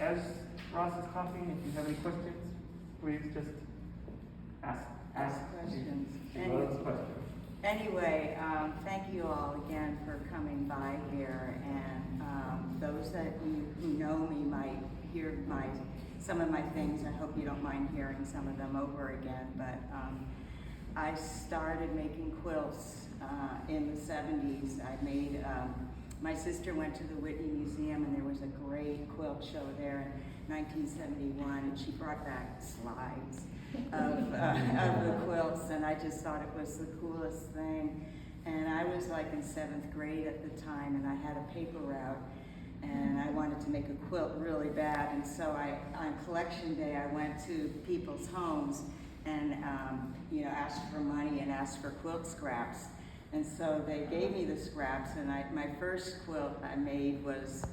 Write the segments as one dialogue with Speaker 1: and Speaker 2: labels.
Speaker 1: as Ross is talking, if you have any questions, please just ask
Speaker 2: questions.
Speaker 1: She loves questions.
Speaker 2: Anyway, thank you all again for coming by here, and those that you who know me might hear some of my things. I hope you don't mind hearing some of them over again, but I started making quilts in the 70s. I made, my sister went to the Whitney Museum and there was a great quilt show there in 1971, and she brought back slides of the quilts, and I just thought it was the coolest thing. And I was like in 7th grade at the time, and I had a paper route, and I wanted to make a quilt really bad. And so on collection day, I went to people's homes and asked for money and asked for quilt scraps. And so they gave me the scraps, and my first quilt I made was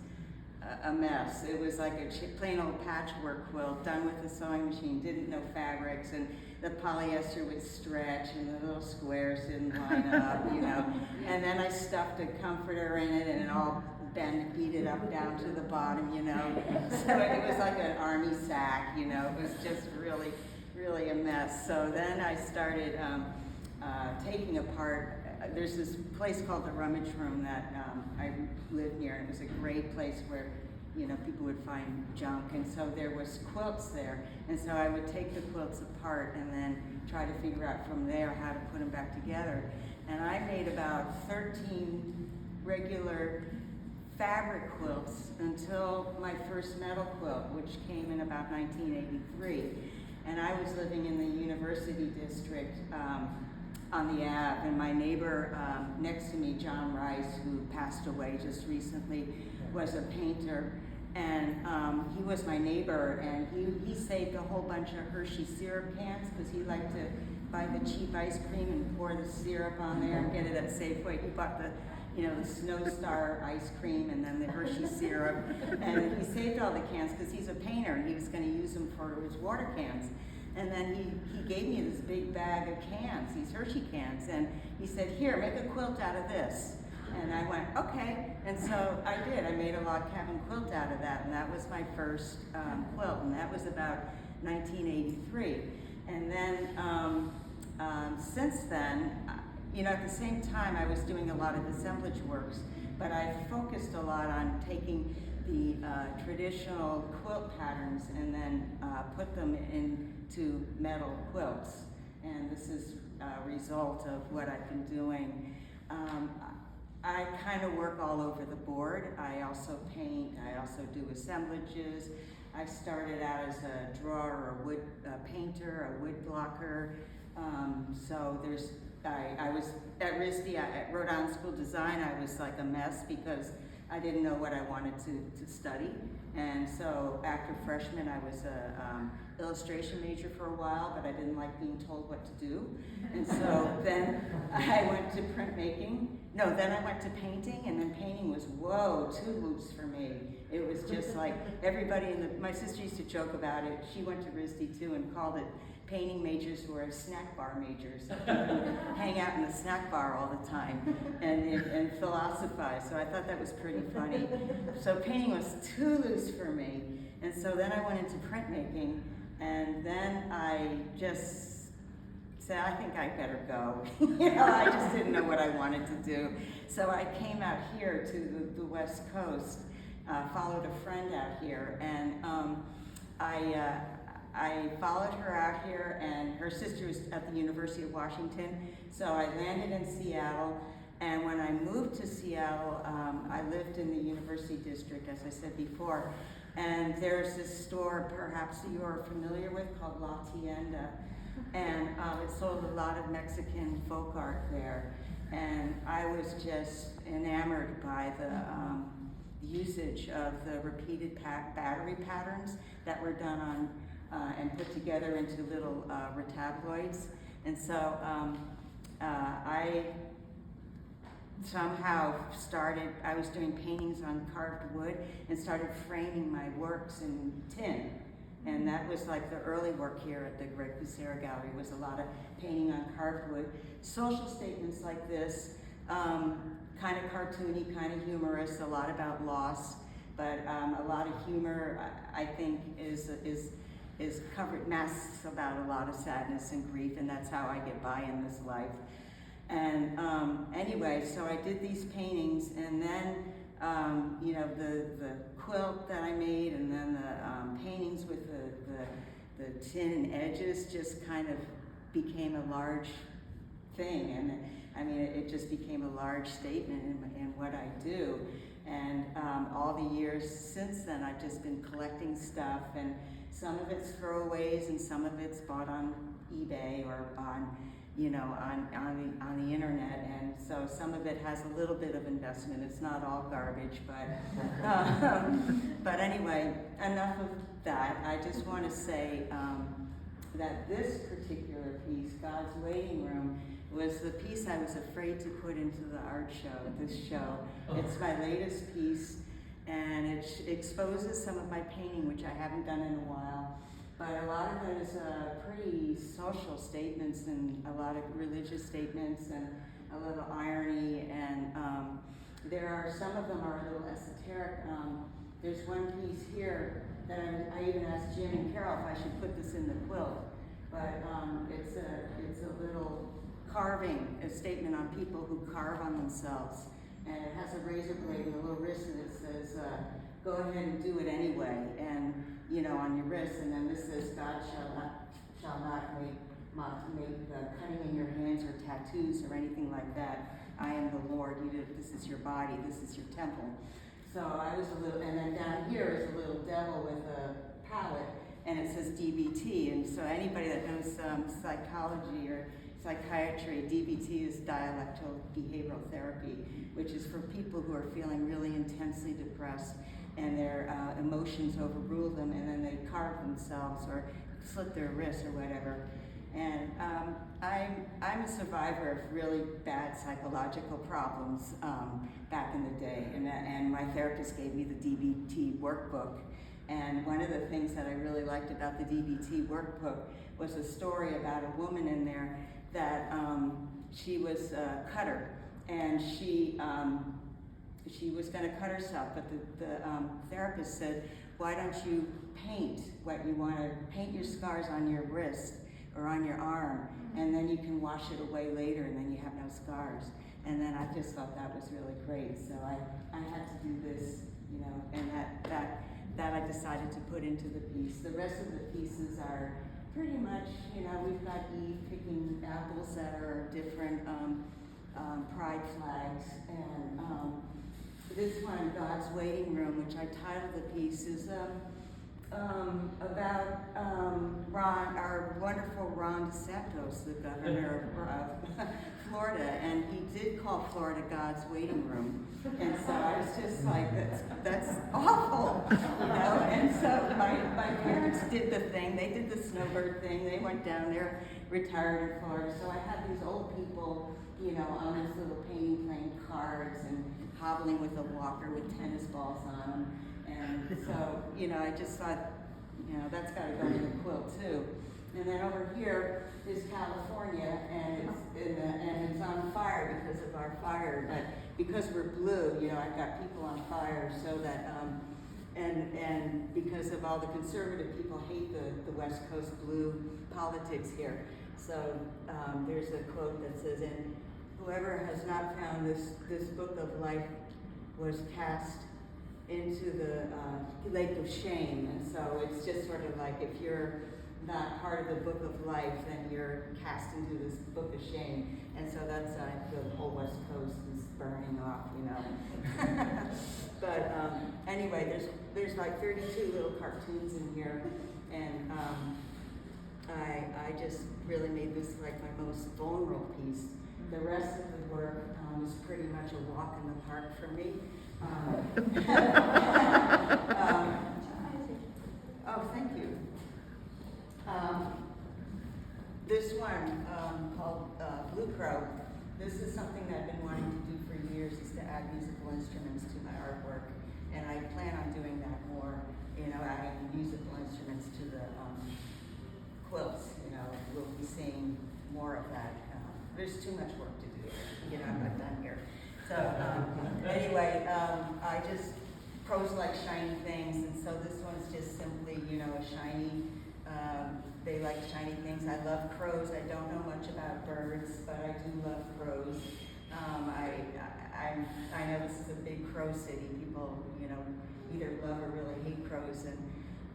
Speaker 2: a mess. It was like a plain old patchwork quilt done with a sewing machine, didn't know fabrics, and the polyester would stretch and the little squares didn't line up, And then I stuffed a comforter in it and it all beat it up down to the bottom, So it was like an army sack, it was just really, really a mess. So then I started taking apart. There's this place called the Rummage Room that I lived near, and it was a great place where people would find junk, and so there was quilts there, and so I would take the quilts apart and then try to figure out from there how to put them back together. And I made about 13 regular fabric quilts until my first metal quilt, which came in about 1983. And I was living in the University District on the Ave, and my neighbor next to me, John Rice, who passed away just recently, was a painter, and he was my neighbor, and he saved a whole bunch of Hershey syrup cans because he liked to buy the cheap ice cream and pour the syrup on there and get it at Safeway. He bought the Snow Star ice cream and then the Hershey syrup, and he saved all the cans because he's a painter and he was going to use them for his water cans. And then he gave me this big bag of cans, these Hershey cans, and he said, "Here, make a quilt out of this." And I went, "Okay." And so I did. I made a log cabin quilt out of that, and that was my first quilt, and that was about 1983. And then since then, at the same time, I was doing a lot of assemblage works, but I focused a lot on taking the traditional quilt patterns and then put them into metal quilts. And this is a result of what I've been doing. I kind of work all over the board. I also paint, I also do assemblages. I started out as a drawer, a wood painter, a wood blocker. I was at RISD, at Rhode Island School of Design. I was like a mess because I didn't know what I wanted to study. And so after freshman, I was a illustration major for a while, but I didn't like being told what to do. And so then I went to printmaking. No, then I went to painting, and then painting was, whoa, 2 loops for me. It was just like everybody my sister used to joke about it. She went to RISD too and called it painting majors who are snack bar majors. Hang out in the snack bar all the time and philosophize. So I thought that was pretty funny. So painting was too loose for me. And so then I went into printmaking, and then I just said, I think I better go. I just didn't know what I wanted to do. So I came out here to the West Coast, followed a friend out here, and I followed her out here, and her sister was at the University of Washington, so I landed in Seattle, and when I moved to Seattle, I lived in the University District, as I said before, and there's this store, perhaps you're familiar with, called La Tienda, and it sold a lot of Mexican folk art there, and I was just enamored by the usage of the repeated battery patterns that were done on and put together into little retabloids. And so I somehow I was doing paintings on carved wood and started framing my works in tin. And that was like the early work here at the Great Kusera Gallery, was a lot of painting on carved wood. Social statements like this, kind of cartoony, kind of humorous, a lot about loss. but a lot of humor, I think, is covered, masks about a lot of sadness and grief, and that's how I get by in this life. And anyway, so I did these paintings, and then you know, the quilt that I made, and then the paintings with the tin edges just kind of became a large thing, and I mean, it just became a large statement in what I do. And all the years since then, I've just been collecting stuff, and some of it's throwaways, and some of it's bought on eBay or on, you know, on the internet. And so some of it has a little bit of investment. It's not all garbage, but anyway, enough of that. I just want to say that this particular piece, God's Waiting Room, was the piece I was afraid to put into the art show, this show. It's my latest piece, and it exposes some of my painting, which I haven't done in a while. But a lot of it is pretty social statements, and a lot of religious statements, and a little irony, and there are, some of them are a little esoteric. There's one piece here that I even asked Jim and Carol if I should put this in the quilt, but it's a little carving, a statement on people who carve on themselves, and it has a razor blade and a little wrist, and it says, go ahead and do it anyway, and you know, on your wrist. And then this says, God shall not make cutting in your hands or tattoos or anything like that. I am the Lord. This is your body. This is your temple. So I was a little, and then down here is a little devil with a palette, and it says DBT. And so anybody that knows psychology or psychiatry, DBT is dialectical behavioral therapy, which is for people who are feeling really intensely depressed, and their emotions overrule them, and then they carve themselves or slit their wrists or whatever. And I'm a survivor of really bad psychological problems back in the day, and my therapist gave me the DBT workbook. And one of the things that I really liked about the DBT workbook was a story about a woman in there that she was a cutter, and she was going to cut herself, but the therapist said, why don't you paint what you want to, paint your scars on your wrist or on your arm, and then you can wash it away later, and then you have no scars. And then I just thought that was really great, so I had to do this, you know, and that I decided to put into the piece. The rest of the pieces are pretty much, you know, we've got Eve picking apples that are different pride flags, and this one, God's Waiting Room, which I titled the piece, is about Ron, our wonderful Ron DeSantis, the governor of Florida, and he did call Florida God's Waiting Room. And so I was just like, that's awful, you know? And so my parents did the thing, they did the snowbird thing, they went down there, retired in Florida. So I had these old people, you know, on this little painting playing cards and hobbling with a walker with tennis balls on them. And so, you know, I just thought, you know, that's got to go in the quilt too. And then over here is California, and it's on fire because of our fire. But because we're blue, you know, I've got people on fire, so that and because of all the conservative people hate the West Coast blue politics here. So there's a quote that says, "And whoever has not found this book of life was cast into the lake of shame." And so it's just sort of like, if you're not part of the book of life, then you're cast into this book of shame. And so that's the whole West Coast is burning off, you know. But anyway, there's like 32 little cartoons in here, and I just really made this like my most vulnerable piece. The rest of the work is pretty much a walk in the park for me. Oh, thank you. This one called Blue Crow. This is something that I've been wanting to do for years, is to add musical instruments to my artwork, and I plan on doing that more. You know, adding musical instruments to the quilts. You know, we'll be seeing more of that. There's too much work to do. You know, I'm not done here. So anyway, I just Crows like shiny things, and so this one's just simply, you know, a shiny, they like shiny things. I love crows. I don't know much about birds, but I do love crows. I know this is a big crow city. People, you know, either love or really hate crows,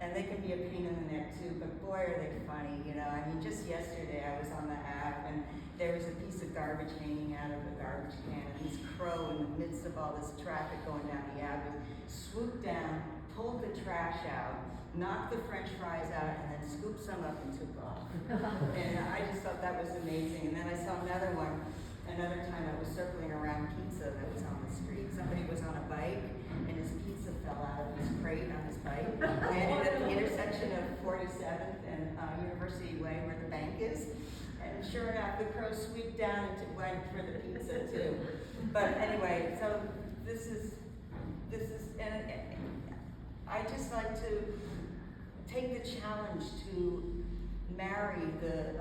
Speaker 2: and they can be a pain in the neck too, but boy are they funny, you know. I mean, just yesterday I was on the app and there was a piece of garbage hanging out of the garbage can, and this crow in the midst of all this traffic going down the avenue swooped down, pulled the trash out, knocked the french fries out, and then scooped some up and took off. And I just thought that was amazing. And then I saw another time I was circling around pizza that was on the street. Somebody was on a bike and his pizza fell out of his crate on his bike. Landed at the intersection of 47th and University Way where the bank is. And sure enough, the crow swooped down and went for the pizza too. But anyway, so this is, and I just like to take the challenge to marry the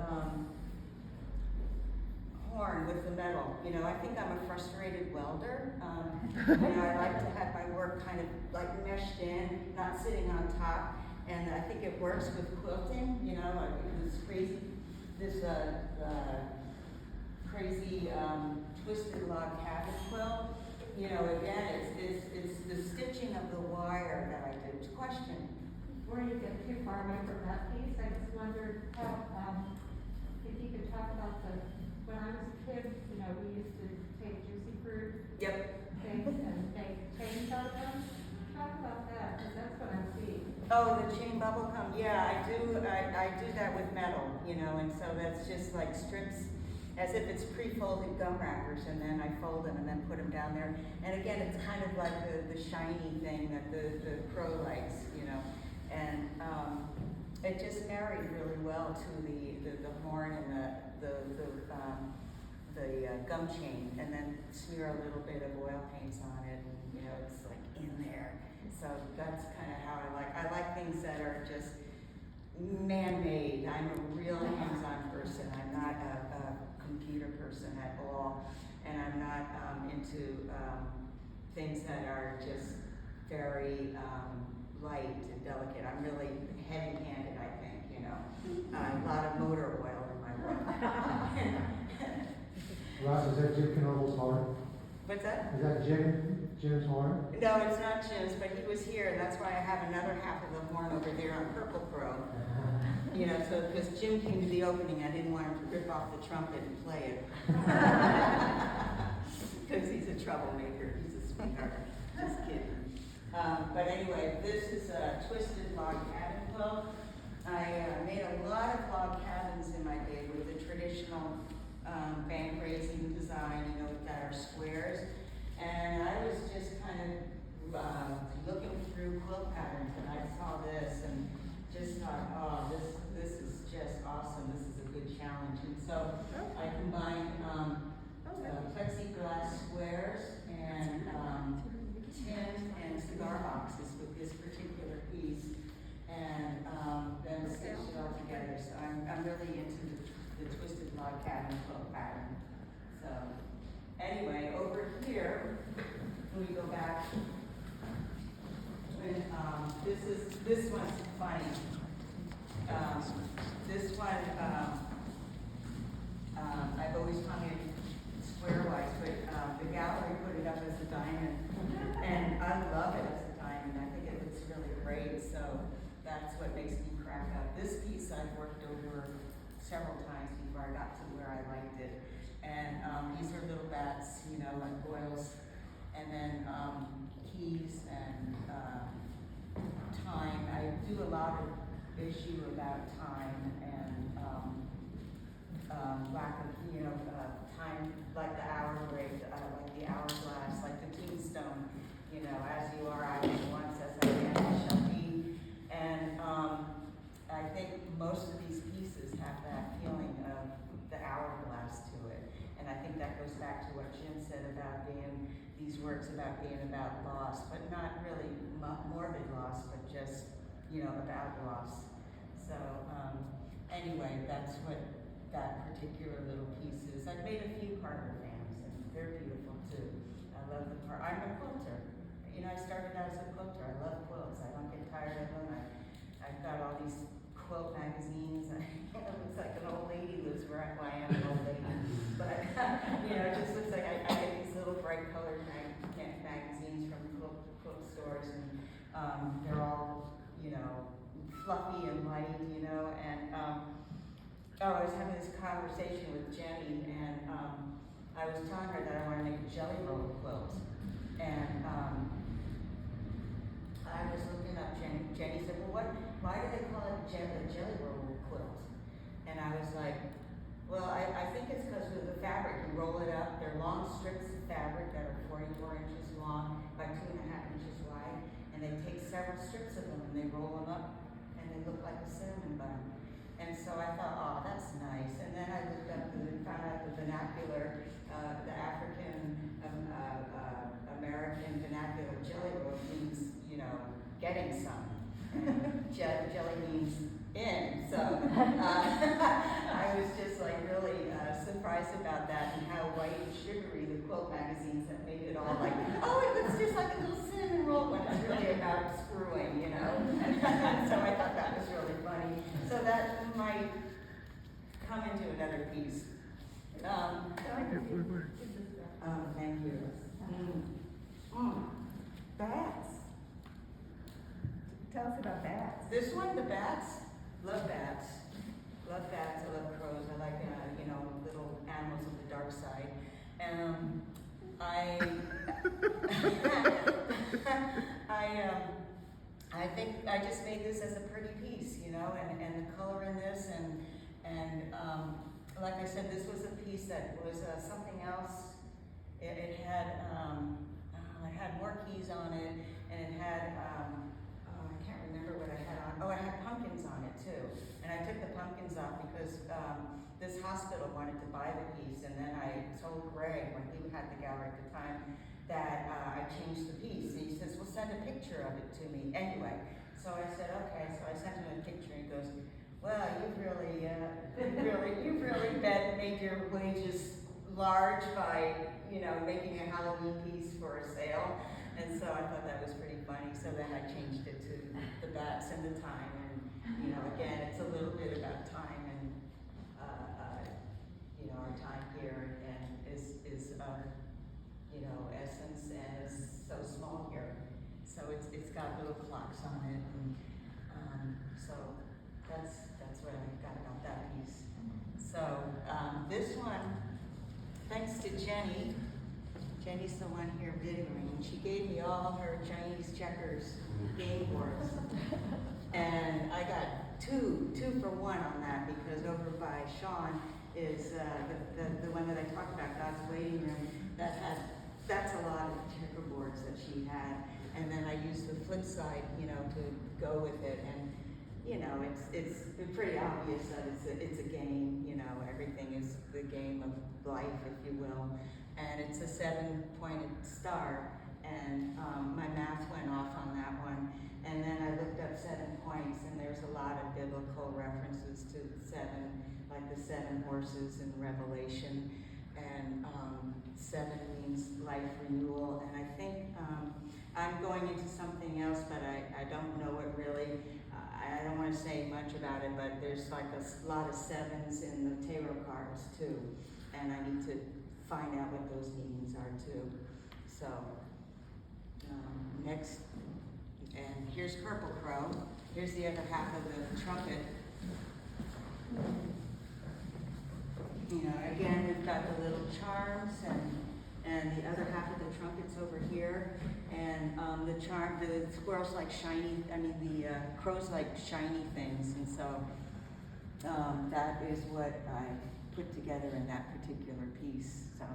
Speaker 2: horn with the metal. You know, I think I'm a frustrated welder. You know, I like to have my work kind of like meshed in, not sitting on top. And I think it works with quilting. You know, this crazy twisted log cabin quilt. You know, again, it's the stitching of the wire that I do. Question.
Speaker 3: Before you get too far away from that piece, I just wondered how, if you could talk about when I was a kid, you know, we used to take juicy fruit things and make chains out of them. Talk about that, because that's what I'm seeing.
Speaker 2: Oh, the chain bubble gum. Yeah, I do that with metal, you know, and so that's just like strips, as if it's pre-folded gum wrappers, and then I fold them and then put them down there. And again, it's kind of like the shiny thing that the crow likes, you know. And it just married really well to the horn and the gum chain, and then smear a little bit of oil paints on it, and you know, it's like in there. So that's kind of how I like things that are just man-made. I'm a real hands-on person. I'm not a computer person at all, and I'm not into things that are just very light and delicate. I'm really heavy-handed, I think, you know. A lot of motor oil in my work.
Speaker 4: Ross, is that Jim Knoebel's horn?
Speaker 2: What's that?
Speaker 4: Is that Jim's horn?
Speaker 2: No, it's not Jim's, but he was here, and that's why I have another half of the horn over there on Purple Crow. You know, so because Jim came to the opening, I didn't want him to rip off the trumpet and play it. Because he's a troublemaker, he's a sweetheart, just kidding. But anyway, this is a twisted log cabin quilt. I made a lot of log cabins in my day with the traditional bank raising design, you know, that are squares. And I was just kind of looking through quilt patterns, and I saw this and just thought, oh, this is just awesome. This is a good challenge. And so I combined plexiglass squares and tin and cigar boxes with this particular piece, and then stitched it all together. So I'm really into the twisted log cabin quilt pattern. So anyway, over here, when we go back, and this one's funny. This one, I've always hung it square-wise, but the gallery put it up as a diamond, and I love it as a diamond. I think it looks really great, so that's what makes me crack up. This piece I've worked over several times before I got to where I liked it. And these are little bats, you know, like oils, and then keys and time. I do a lot of issue about time and lack of, you know, time, like the hour break, like the hourglass, like the tombstone, you know, as you are, I was once, as I am, I shall be. And I think most of these pieces have that feeling of the hourglass to it. And I think that goes back to what Jim said about these works about being about loss, but not really morbid loss, but just, you know, about loss. So anyway, that's what that particular little piece is. I've made a few Parker fans, and they're beautiful too. I love the part. I'm a quilter, you know, I started out as a quilter. I love quilts. I don't get tired of them. I've got all these quilt magazines. It looks like an old lady lives where I am an old lady. But, you know, it just looks like I get these little bright colored magazines from quilt stores, and they're all, you know, fluffy and light, you know, and I was having this conversation with Jenny, and I was telling her that I want to make a jelly roll quilt, and I was looking up Jenny said, well, why do they call it a jelly roll quilt? And I was like, well, I think it's because of the fabric. You roll it up, they're long strips of fabric that are 44 inches long by 2.5 inches wide, and they take several strips of them and they roll them up, and they look like a cinnamon bun. And so I thought, oh, that's nice. And then I looked up and found out the vernacular, the African American vernacular jelly roll means, you know, getting some. Jelly means in. So I was just like really surprised about that, and how white and sugary the quilt magazines have made it all like, oh, it looks just like a little cinnamon roll, when it's really about screwing, you know. So I thought that was really funny. So that might come into another piece. Thank you. Bats.
Speaker 5: Tell us about bats.
Speaker 2: This one, the bats. Love bats. Love bats. I love crows. I like, you know, little animals of the dark side. I think I just made this as a pretty piece, you know, and the color in this, and like I said, this was a piece that was something else. It had more keys on it, and it had I can't remember what I had on. Oh, I had pumpkins on it too, and I took the pumpkins off because this hospital wanted to buy the piece, and then I told Greg, when he had the gallery at the time, that I changed the piece. And he says, well, send a picture of it to me anyway. So I said, okay. So I sent him a picture, and he goes, well, you've really made your wages large by, you know, making a Halloween piece for a sale. And so I thought that was pretty funny. So then I changed it to the bats and the time. And, you know, again, it's a little bit about time, and, you know, our time here and is you know, essence, and is so small here. So it's got little clocks on it, and so that's what I got about that piece. So this one, thanks to Jenny. Jenny's the one here videoing. She gave me all her Chinese checkers game boards, and I got two for one on that, because over by Sean is the one that I talked about, God's Waiting Room, that's a lot of checkerboards that she had, and then I used the flip side, you know, to go with it, and you know, it's pretty obvious that it's a game, you know, everything is the game of life, if you will, and it's a 7-pointed star, and my math went off on that one, and then I looked up 7 points, and there's a lot of biblical references to 7, like the 7 horses in Revelation, and 7 means life renewal, and I think I'm going into something else, but I don't know it really. I don't want to say much about it, but there's like a lot of 7s in the tarot cards too, and I need to find out what those meanings are too. So next, and here's Purple Crow. Here's the other half of the trumpet. You know, again, we've got the little charms, and the other half of the trumpet's over here, and the squirrels like shiny, the crows like shiny things, and so that is what I put together in that particular piece. So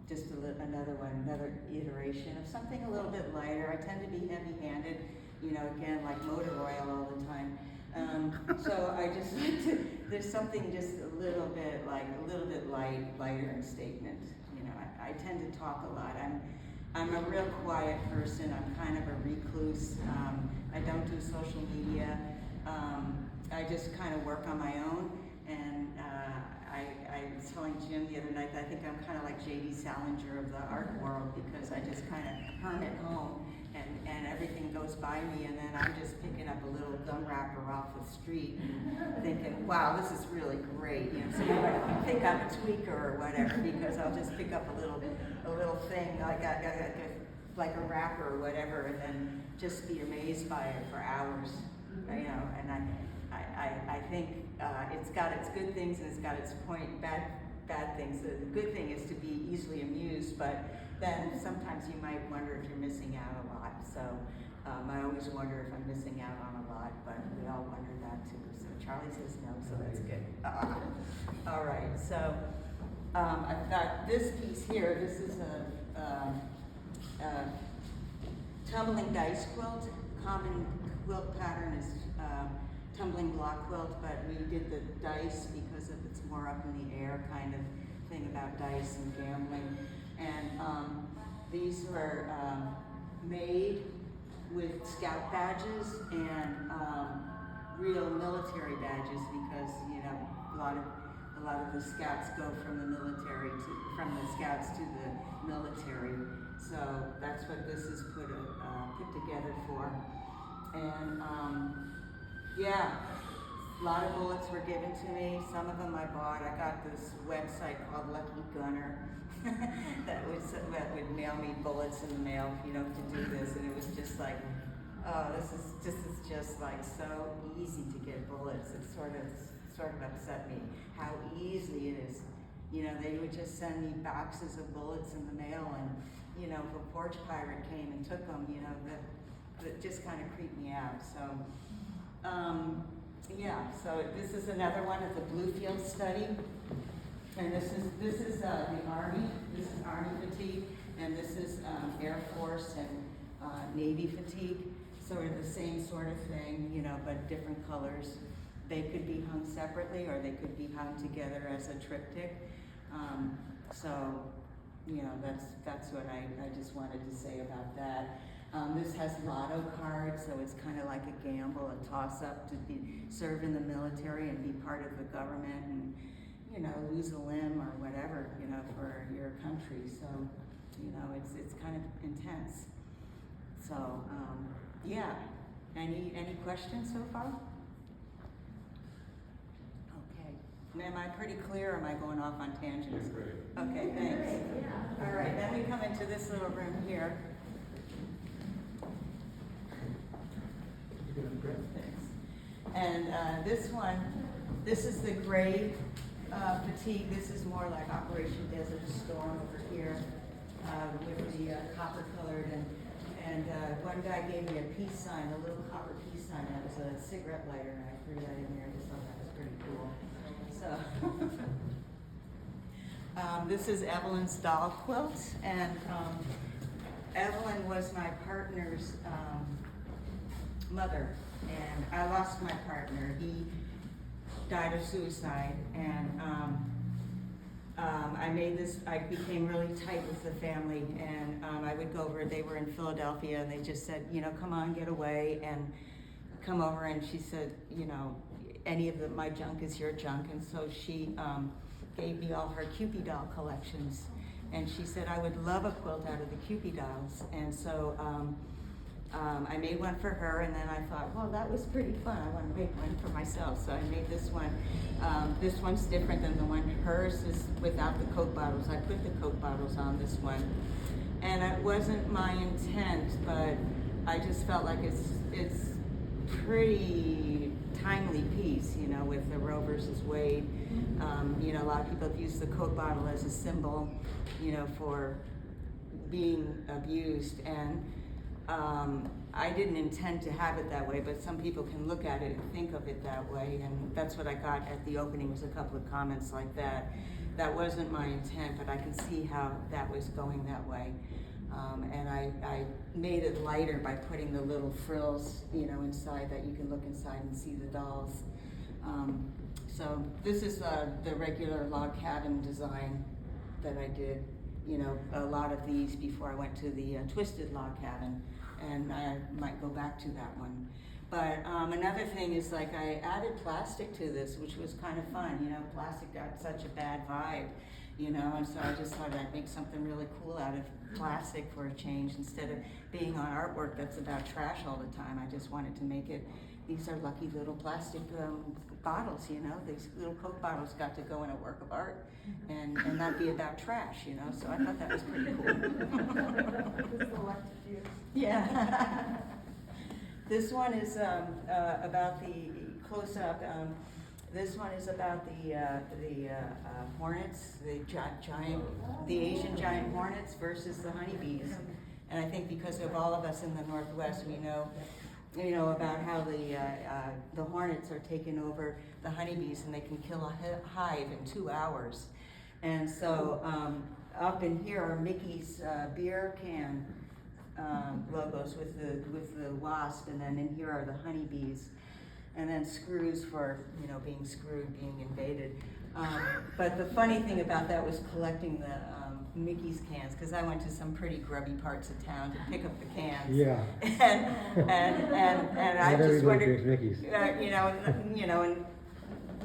Speaker 2: just another iteration of something a little bit lighter. I tend to be heavy-handed, you know, again, like motor oil all the time. So I just like to, there's something just a little bit lighter in statement. You know, I tend to talk a lot. I'm a real quiet person. I'm kind of a recluse. I don't do social media. I just kind of work on my own, and I was telling Jim the other night that I think I'm kind of like J.D. Salinger of the art world, because I just kind of hermit home, and everything goes by me, and then I'm just picking up a little gum wrapper off the street, thinking, wow, this is really great. You know, so you might pick up a tweaker or whatever, because I'll just pick up a little thing like a wrapper or whatever, and then just be amazed by it for hours. You know, and I think it's got its good things and it's got its bad things. The good thing is to be easily amused, but then sometimes you might wonder if you're missing out a lot. So I always wonder if I'm missing out on a lot, but we all wonder that too. So Charlie says no, so that's good. All right, so I've got this piece here. This is a tumbling dice quilt. Common quilt pattern is tumbling block quilt, but we did the dice because of it's more up in the air kind of thing about dice and gambling. And these were made with scout badges and real military badges, because you know a lot of the scouts go from the scouts to the military. So that's what this is put together for. And yeah, a lot of bullets were given to me. Some of them I bought. I got this website called Lucky Gunner that would mail me bullets in the mail, you know, to do this. And it was just like, oh, this is just like so easy to get bullets. It sort of upset me how easy it is. You know, they would just send me boxes of bullets in the mail, and you know, if a porch pirate came and took them, you know, that just kind of creeped me out. So, yeah. So this is another one of the Bluefield study, and this is the Army. This is Army fatigue, and this is Air Force and Navy fatigue. So they're the same sort of thing, you know, but different colors. They could be hung separately, or they could be hung together as a triptych. So, you know, that's what I just wanted to say about that. This has lotto cards, so it's kind of like a gamble, a toss-up to serve in the military and be part of the government, and you know, lose a limb or whatever, you know, for your country. So, you know, it's kind of intense. So, yeah. Any questions so far? Okay. Am I pretty clear, or am I going off on tangents? Okay, thanks. All right, then we come into this little room here. Thanks. And this is the gray fatigue. This is more like Operation Desert Storm over here with the copper colored. And one guy gave me a peace sign, a little copper peace sign. That was a cigarette lighter, and I threw that in there. I just thought that was pretty cool. So this is Evelyn's doll quilt, and Evelyn was my partner's mother, and I lost my partner. He died of suicide, and I became really tight with the family, and I would go over, they were in Philadelphia, and they just said, you know, come on, get away, and come over, and she said, you know, any of my junk is your junk, and so she gave me all her Cupid doll collections, and she said I would love a quilt out of the Cupid dolls, and so I made one for her, and then I thought, well, that was pretty fun. I want to make one for myself, so I made this one. This one's different than the one. Hers is without the Coke bottles. I put the Coke bottles on this one, and it wasn't my intent, but I just felt like it's pretty timely piece, you know, with the Roe versus Wade. You know, a lot of people have used the Coke bottle as a symbol, you know, for being abused, and I didn't intend to have it that way, but some people can look at it and think of it that way, and that's what I got at the opening, was a couple of comments like that. That wasn't my intent, but I can see how that was going that way. And I made it lighter by putting the little frills, you know, inside, that you can look inside and see the dolls. So this is the regular log cabin design that I did, you know, a lot of these before I went to the twisted log cabin, and I might go back to that one. But another thing is like I added plastic to this, which was kind of fun. You know, plastic got such a bad vibe, you know, and so I just thought I'd make something really cool out of plastic for a change instead of being on artwork that's about trash all the time. I just wanted to make it, these are lucky little plastic bottles, you know, these little Coke bottles got to go in a work of art and not be about trash, you know, so I thought that was pretty cool. Yeah. This one is about the close-up. This one is about the hornets, the Asian giant hornets versus the honeybees. And I think because of all of us in the Northwest, we know, you know, about how the hornets are taking over the honeybees and they can kill a hive in 2 hours. And so up in here are Mickey's beer can logos with the wasp, and then in here are the honeybees, and then screws for, you know, being screwed, being invaded. But the funny thing about that was collecting the Mickey's cans, because I went to some pretty grubby parts of town to pick up the cans.
Speaker 4: Yeah.
Speaker 2: and I just wondered,
Speaker 4: Mickey's.
Speaker 2: you know, and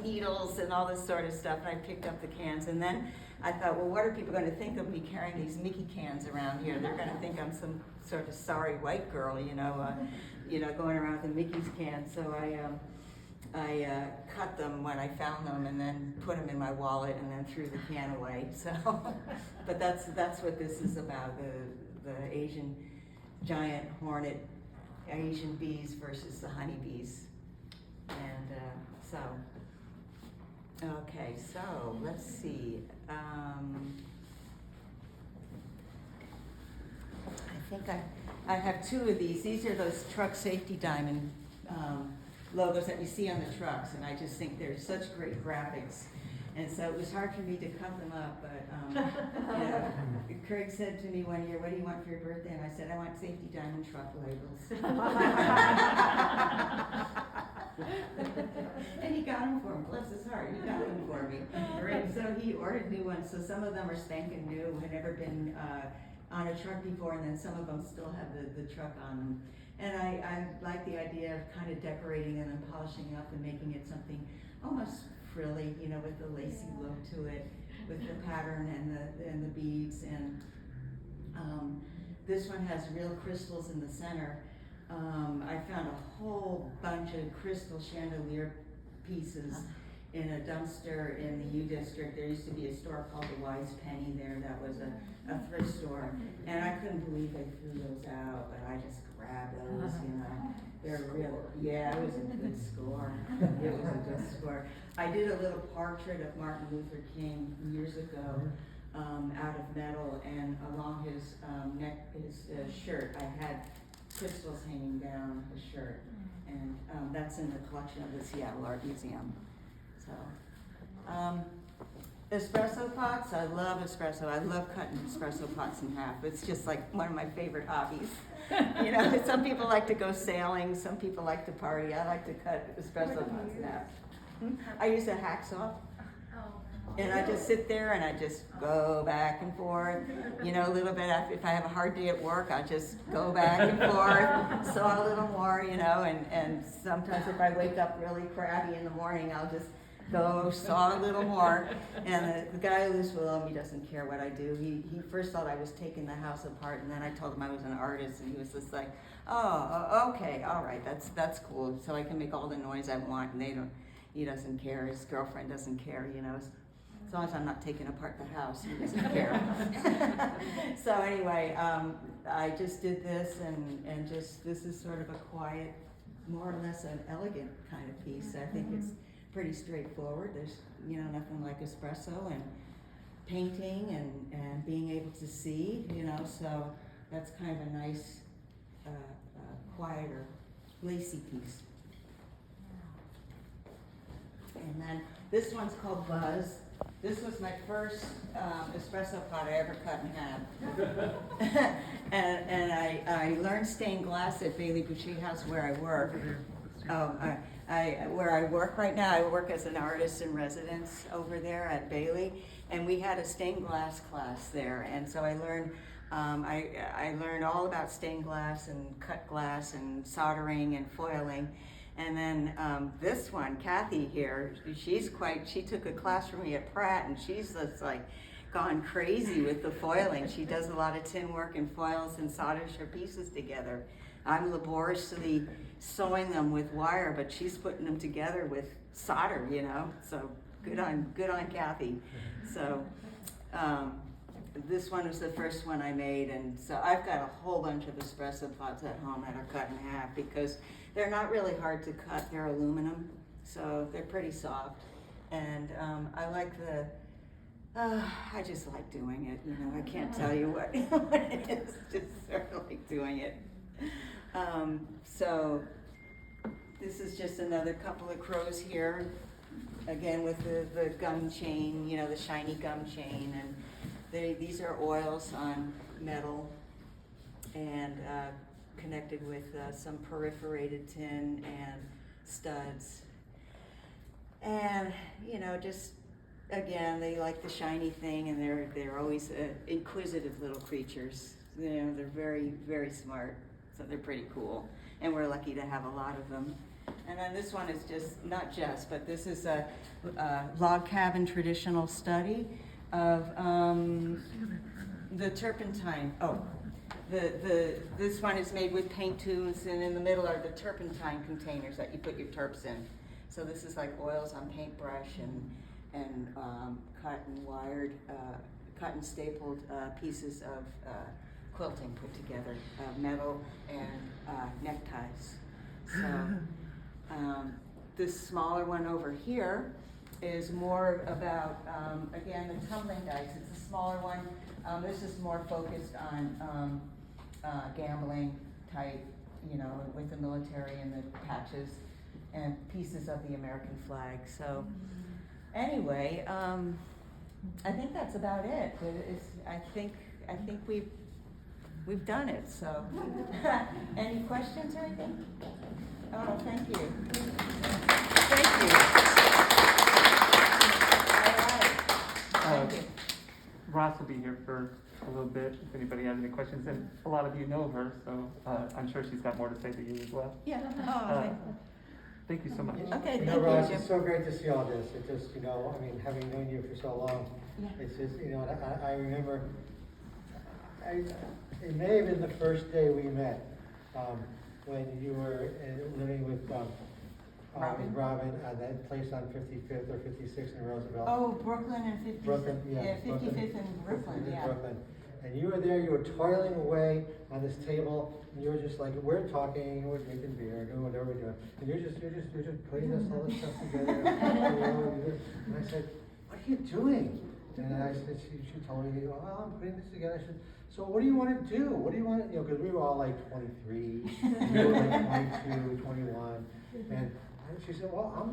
Speaker 2: needles and all this sort of stuff, and I picked up the cans, and then I thought, well, what are people going to think of me carrying these Mickey cans around here? They're going to think I'm some sort of sorry white girl, you know, going around with a Mickey's can. So I cut them when I found them, and then put them in my wallet, and then threw the can away. So, but that's what this is about: the Asian giant hornet, Asian bees versus the honeybees, and so. Okay, so let's see. I think I have 2 of these. These are those truck safety diamond logos that you see on the trucks, and I just think they're such great graphics. And so it was hard for me to cut them up, but you know, Craig said to me one year, "What do you want for your birthday?" And I said, "I want safety diamond truck labels." And he got them for me, bless his heart, he got them for me. Right. So he ordered new ones, so some of them are spanking new, had never been on a truck before, and then some of them still have the truck on them. And I like the idea of kind of decorating them and polishing up and making it something almost frilly, you know, with the lacy look to it, with the pattern and the beads. And this one has real crystals in the center. I found a whole bunch of crystal chandelier pieces in a dumpster in the U District. There used to be a store called the Wise Penny there that was a thrift store, and I couldn't believe they threw those out, but I just grabbed those, you know. They're real, yeah, it was a good score. It was a good score. I did a little portrait of Martin Luther King years ago, out of metal, and along his neck, his shirt, I had crystals hanging down his shirt, and that's in the collection of the Seattle Art Museum. So, espresso pots, I love espresso. I love cutting espresso pots in half. It's just like one of my favorite hobbies. You know, some people like to go sailing, some people like to party. I like to cut espresso pots in half. I use a hacksaw. And I just sit there and I just go back and forth, you know, a little bit after, if I have a hard day at work, I just go back and forth, saw a little more, you know, and sometimes if I wake up really crabby in the morning, I'll just go saw a little more. And the guy who lives below me doesn't care what I do. He first thought I was taking the house apart, and then I told him I was an artist, and he was just like, oh, okay, all right, that's cool. So I can make all the noise I want, and he doesn't care, his girlfriend doesn't care, you know. As long as I'm not taking apart the house, he doesn't care. So anyway, I just did this, and just, this is sort of a quiet, more or less an elegant kind of piece. I think it's pretty straightforward. There's, you know, nothing like espresso and painting and being able to see, you know, so that's kind of a nice, quieter, lacy piece. And then this one's called Buzz. This was my first espresso pot I ever cut in half. and I learned stained glass at Bailey Boucher House where I work. Where I work right now, I work as an artist in residence over there at Bailey, and we had a stained glass class there, and so I learned I learned all about stained glass and cut glass and soldering and foiling. And then this one, Kathy here, she took a class from me at Pratt, and she's just like gone crazy with the foiling. She does a lot of tin work and foils and solders her pieces together. I'm laboriously sewing them with wire, but she's putting them together with solder, you know. So good on Kathy. So this one was the first one I made, and so I've got a whole bunch of espresso pots at home that are cut in half because they're not really hard to cut. They're aluminum, so they're pretty soft. And I like I just like doing it, you know. I can't tell you what it is, just sort of like doing it. So this is just another couple of crows here, again with the gum chain, you know, the shiny gum chain, and these are oils on metal and connected with some perforated tin and studs. And, you know, just, again, they like the shiny thing, and they're always inquisitive little creatures. You know, they're very, very smart, so they're pretty cool. And we're lucky to have a lot of them. And then this one is but this is a log cabin traditional study of the turpentine. This one is made with paint tubes, and in the middle are the turpentine containers that you put your turps in. So this is like oils on paintbrush and cotton stapled pieces of quilting put together, metal and neckties. So this smaller one over here is more about, again, the tumbling dice. It's a smaller one. This is more focused on gambling type, you know, with the military and the patches and pieces of the American flag. So anyway, I think that's about it. I think we've done it. So any questions or anything? Oh, thank you. Thank you. All right. Thank you.
Speaker 1: Ross will be here for a little bit if anybody has any questions, and a lot of you know her, so I'm sure she's got more to say to you as well.
Speaker 2: Yeah. Oh,
Speaker 1: Thank you so much.
Speaker 2: okay.
Speaker 4: You know, Ross, it's so great to see all this. It just, you know, I mean, having known you for so long,
Speaker 2: Yeah.
Speaker 4: it's just, you know, I remember, it may have been the first day we met, when you were living with Robin at that place on 55th or 56th in Roosevelt.
Speaker 2: Oh, Brooklyn and 50th.
Speaker 4: Brooklyn, yeah.
Speaker 2: 55th and Brooklyn, yeah.
Speaker 4: Brooklyn. And you were there, you were toiling away on this table, and you were just like, we're talking, we're drinking beer, doing whatever we're doing. And you're just putting this all this stuff together. And I said, what are you doing? And I said, she told me, well, I'm putting this together. I said, so what do you want to do? What do you want to, you know, because we were all like 23, you were like 22, 21. And she said, well, I'm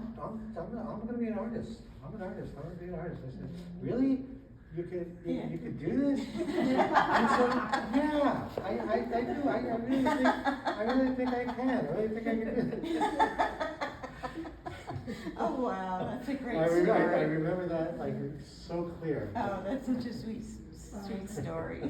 Speaker 4: going to be an artist. I'm an artist. I'm going to be an artist. I said, really? You could do this? And so, yeah, I do. I really think I can. I really think I can do this.
Speaker 2: Oh, wow, that's a great
Speaker 4: I
Speaker 2: story.
Speaker 4: remember that like so clear.
Speaker 2: Oh, that's such a sweet story.